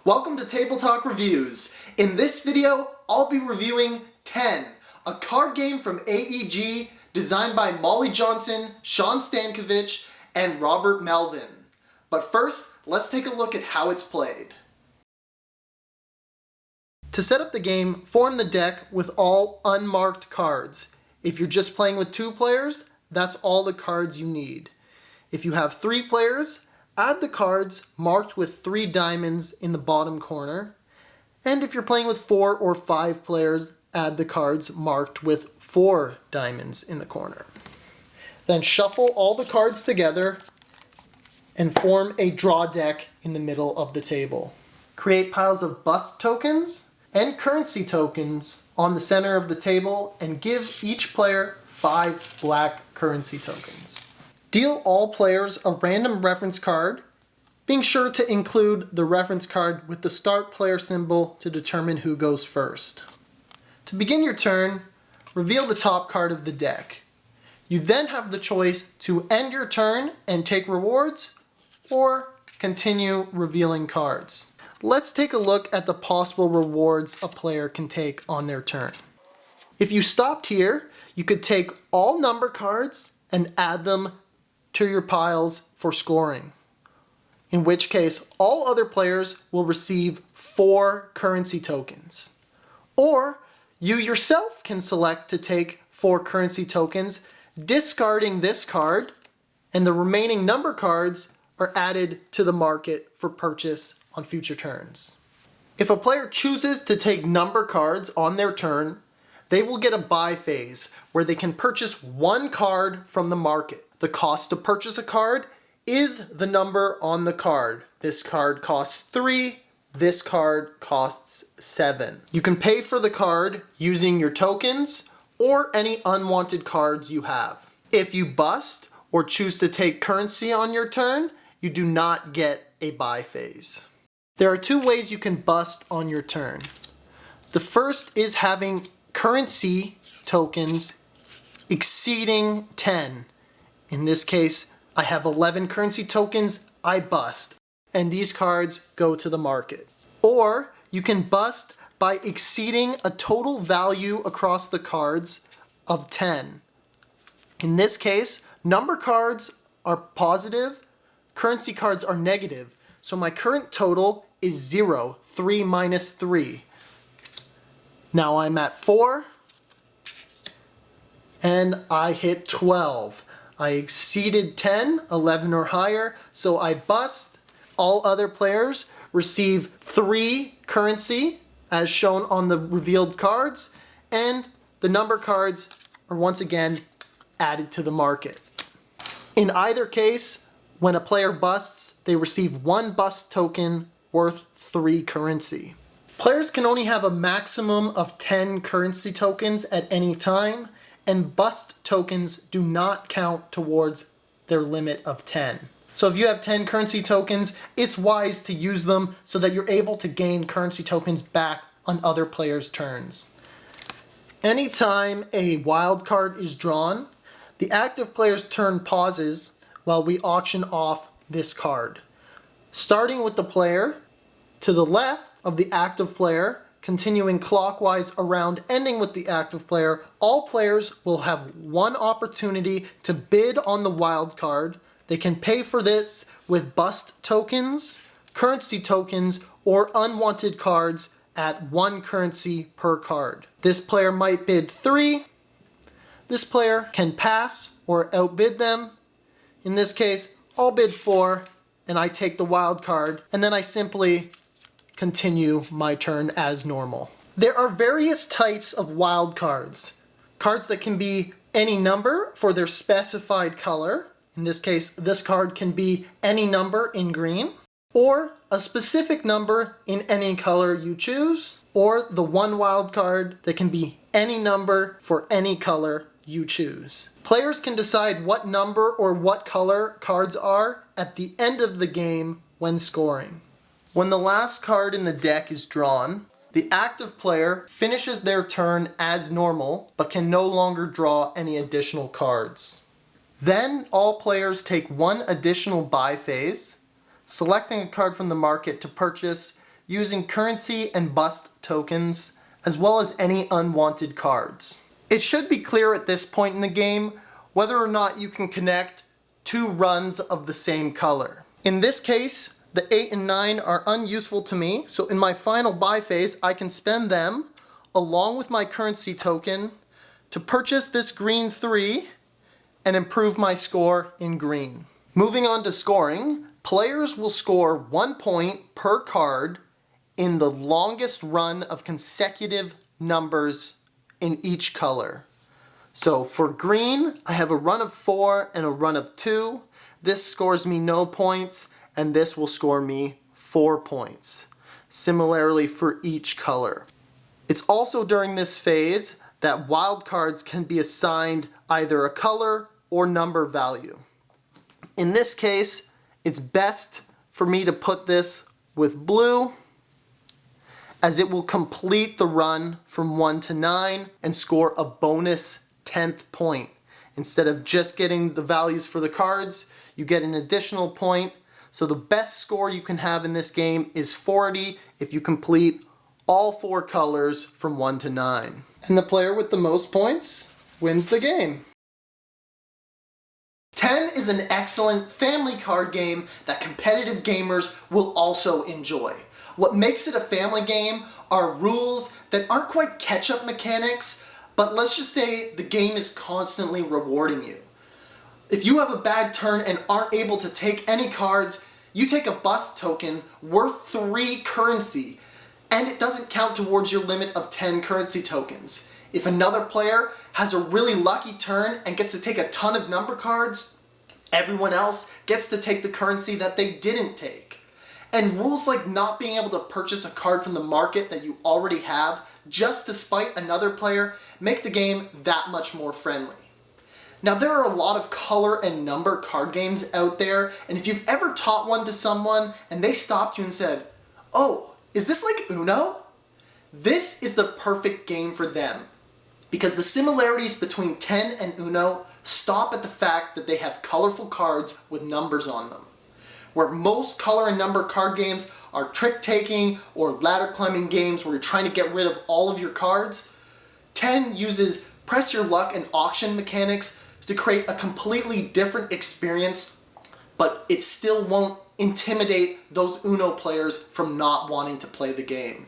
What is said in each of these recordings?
Welcome to Table Talk Reviews. In this video, I'll be reviewing 10, a card game from AEG designed by Molly Johnson, Sean Stankovich, and Robert Melvin. But first, let's take a look at how it's played. To set up the game, form the deck with all unmarked cards. If you're just playing with 2 players, that's all the cards you need. If you have 3 players, add the cards marked with 3 diamonds in the bottom corner. And if you're playing with 4 or 5 players, add the cards marked with 4 diamonds in the corner. Then shuffle all the cards together and form a draw deck in the middle of the table. Create piles of bust tokens and currency tokens on the center of the table and give each player 5 black currency tokens. Deal all players a random reference card, being sure to include the reference card with the start player symbol to determine who goes first. To begin your turn, reveal the top card of the deck. You then have the choice to end your turn and take rewards, or continue revealing cards. Let's take a look at the possible rewards a player can take on their turn. If you stopped here, you could take all number cards and add them to your piles for scoring, in which case all other players will receive 4 currency tokens. Or you yourself can select to take 4 currency tokens, discarding this card, and the remaining number cards are added to the market for purchase on future turns. If a player chooses to take number cards on their turn, they will get a buy phase where they can purchase 1 card from the market. The cost to purchase a card is the number on the card. This card costs 3, this card costs 7. You can pay for the card using your tokens or any unwanted cards you have. If you bust or choose to take currency on your turn, you do not get a buy phase. There are 2 ways you can bust on your turn. The first is having currency tokens exceeding 10. In this case, I have 11 currency tokens, I bust, and these cards go to the market. Or you can bust by exceeding a total value across the cards of 10. In this case, number cards are positive, currency cards are negative, so my current total is 0, 3 minus 3. Now I'm at 4, and I hit 12. I exceeded 10, 11 or higher, so I bust. All other players receive 3 currency, as shown on the revealed cards, and the number cards are once again added to the market. In either case, when a player busts, they receive 1 bust token worth 3 currency. Players can only have a maximum of 10 currency tokens at any time, and bust tokens do not count towards their limit of 10. So if you have 10 currency tokens, it's wise to use them so that you're able to gain currency tokens back on other players' turns. Anytime a wild card is drawn, the active player's turn pauses while we auction off this card. Starting with the player to the left of the active player, continuing clockwise around, ending with the active player, all players will have 1 opportunity to bid on the wild card. They can pay for this with bust tokens, currency tokens, or unwanted cards at 1 currency per card. This player might bid 3. This player can pass or outbid them. In this case, I'll bid 4, and I take the wild card, and then I simply continue my turn as normal. There are various types of wild cards. Cards that can be any number for their specified color. In this case, this card can be any number in green, or a specific number in any color you choose, or the 1 wild card that can be any number for any color you choose. Players can decide what number or what color cards are at the end of the game when scoring. When the last card in the deck is drawn, the active player finishes their turn as normal, but can no longer draw any additional cards. Then all players take 1 additional buy phase, selecting a card from the market to purchase using currency and bust tokens, as well as any unwanted cards. It should be clear at this point in the game whether or not you can connect two runs of the same color. In this case, the 8 and 9 are unuseful to me, so in my final buy phase, I can spend them along with my currency token to purchase this green 3 and improve my score in green. Moving on to scoring, players will score 1 point per card in the longest run of consecutive numbers in each color. So for green, I have a run of 4 and a run of 2. This scores me no points, and this will score me 4 points. Similarly for each color. It's also during this phase that wildcards can be assigned either a color or number value. In this case, it's best for me to put this with blue, as it will complete the run from 1 to 9 and score a bonus 10th point. Instead of just getting the values for the cards, you get an additional point. So the best score you can have in this game is 40 if you complete all 4 colors from 1 to 9. And the player with the most points wins the game. 10 is an excellent family card game that competitive gamers will also enjoy. What makes it a family game are rules that aren't quite catch-up mechanics, but let's just say the game is constantly rewarding you. If you have a bad turn and aren't able to take any cards, you take a bust token worth 3 currency, and it doesn't count towards your limit of 10 currency tokens. If another player has a really lucky turn and gets to take a ton of number cards, everyone else gets to take the currency that they didn't take. And rules like not being able to purchase a card from the market that you already have just to spite another player make the game that much more friendly. Now there are a lot of color and number card games out there, and if you've ever taught one to someone and they stopped you and said, "Oh, is this like Uno?" This is the perfect game for them, because the similarities between 10 and Uno stop at the fact that they have colorful cards with numbers on them. Where most color and number card games are trick-taking or ladder climbing games where you're trying to get rid of all of your cards, 10 uses press your luck and auction mechanics to create a completely different experience, but it still won't intimidate those Uno players from not wanting to play the game.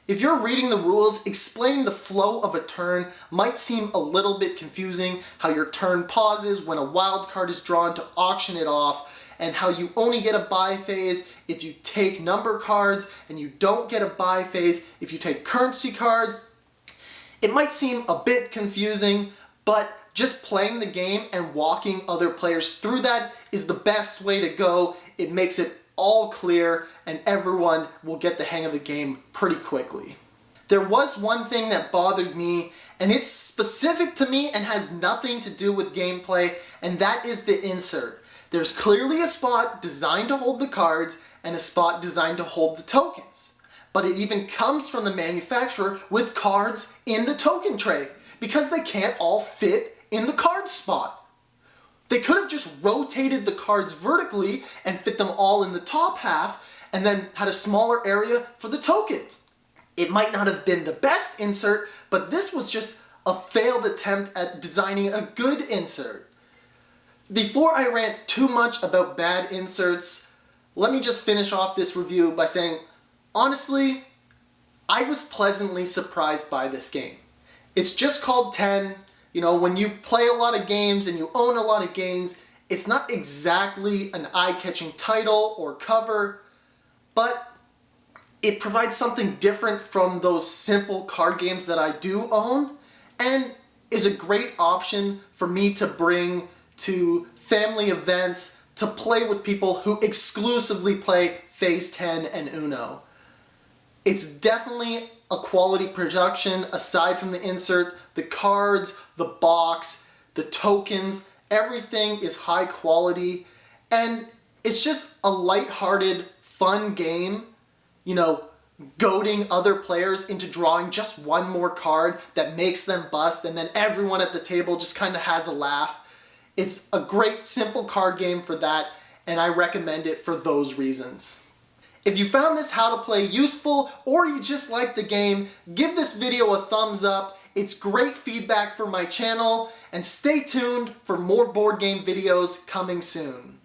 If you're reading the rules, explaining the flow of a turn might seem a little bit confusing, how your turn pauses when a wild card is drawn to auction it off, and how you only get a buy phase if you take number cards, and you don't get a buy phase if you take currency cards. It might seem a bit confusing, but just playing the game and walking other players through that is the best way to go. It makes it all clear, and everyone will get the hang of the game pretty quickly. There was one thing that bothered me, and it's specific to me and has nothing to do with gameplay, and that is the insert. There's clearly a spot designed to hold the cards and a spot designed to hold the tokens. But it even comes from the manufacturer with cards in the token tray because they can't all fit in the card spot. They could have just rotated the cards vertically and fit them all in the top half and then had a smaller area for the tokens. It might not have been the best insert, but this was just a failed attempt at designing a good insert. Before I rant too much about bad inserts, let me just finish off this review by saying, honestly, I was pleasantly surprised by this game. It's just called 10. You know, when you play a lot of games and you own a lot of games, it's not exactly an eye-catching title or cover, but it provides something different from those simple card games that I do own, and is a great option for me to bring to family events to play with people who exclusively play Phase 10 and Uno. It's definitely a quality production aside from the insert. The cards, the box, the tokens, everything is high quality, and it's just a lighthearted, fun game, you know, goading other players into drawing just one more card that makes them bust, and then everyone at the table just kind of has a laugh. It's a great simple card game for that, and I recommend it for those reasons. If you found this how to play useful, or you just like the game, give this video a thumbs up. It's great feedback for my channel, and stay tuned for more board game videos coming soon.